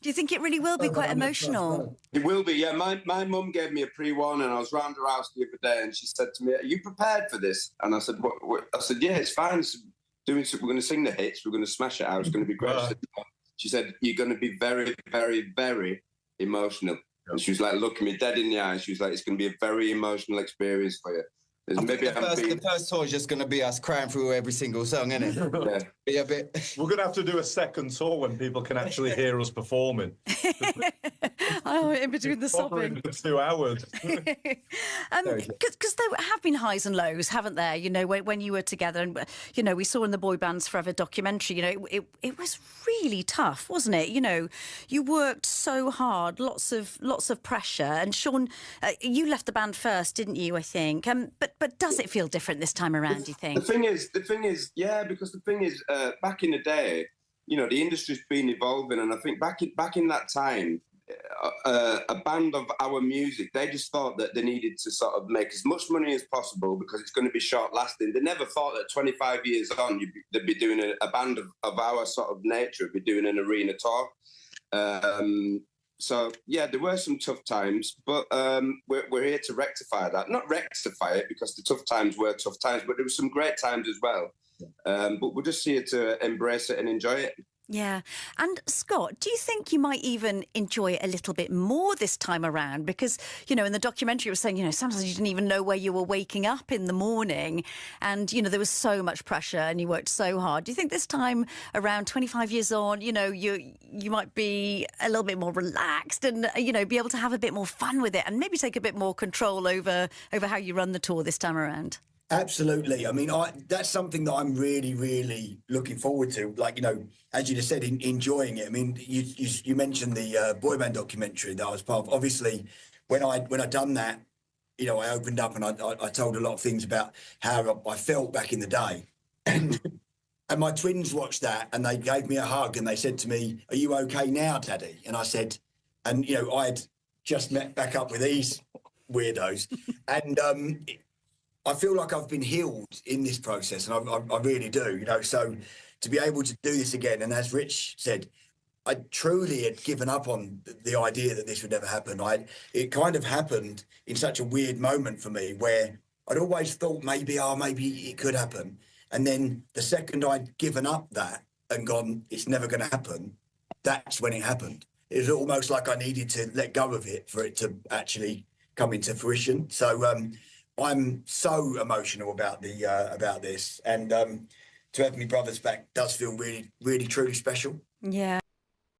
Do you think it really will be quite emotional? It will be, yeah. My mum gave me a pre-warning. I was round her house the other day, and she said to me, "Are you prepared for this?" And I said, "What?" I said, "Yeah, it's fine. We're going to sing the hits. We're going to smash it out. It's going to be great." She said, "You're going to be very, very, very emotional." And she was like, looking me dead in the eyes. She was like, "It's going to be a very emotional experience for you." The first tour is just going to be us crying through every single song, isn't it? Yeah. Be a bit. We're going to have to do a second tour when people can actually hear us performing. Oh, in between the sobbing. 2 hours. Because there have been highs and lows, haven't there? You know, when you were together, and you know, we saw in the Boy Bands Forever documentary. You know, it was really tough, wasn't it? You know, you worked so hard, lots of pressure. And Sean, you left the band first, didn't you? I think. But does it feel different this time around, do you think? The thing is, yeah, because the thing is, back in the day, you know, the industry's been evolving, and I think back in that time, a band of our music, they just thought that they needed to sort of make as much money as possible because it's going to be short-lasting. They never thought that 25 years on, they'd be doing a band of our sort of nature, would be doing an arena tour. So, yeah, there were some tough times, but we're here to rectify that. Not rectify it, because the tough times were tough times, but there were some great times as well. But we're just here to embrace it and enjoy it. Yeah. And Scott, do you think you might even enjoy it a little bit more this time around? Because, you know, in the documentary it was saying, you know, sometimes you didn't even know where you were waking up in the morning. And, you know, there was so much pressure and you worked so hard. Do you think this time around, 25 years on, you know, you might be a little bit more relaxed and, you know, be able to have a bit more fun with it and maybe take a bit more control over how you run the tour this time around? Absolutely. I mean, that's something that I'm really, really looking forward to. Like, you know, as you just said, enjoying it. I mean, you mentioned the boy band documentary that I was part of. Obviously, when I done that, you know, I opened up and I told a lot of things about how I felt back in the day. And my twins watched that and they gave me a hug and they said to me, "Are you okay now, Daddy?" And I said, and, you know, I had just met back up with these weirdos. And I feel like I've been healed in this process, and I really do, you know. So to be able to do this again, and as Rich said, I truly had given up on the idea that this would never happen. It kind of happened in such a weird moment for me, where I'd always thought maybe it could happen, and then the second I'd given up that and gone, it's never going to happen, that's when it happened. It was almost like I needed to let go of it for it to actually come into fruition. So I'm so emotional about this, and to have my brothers back does feel really, really, truly special. Yeah.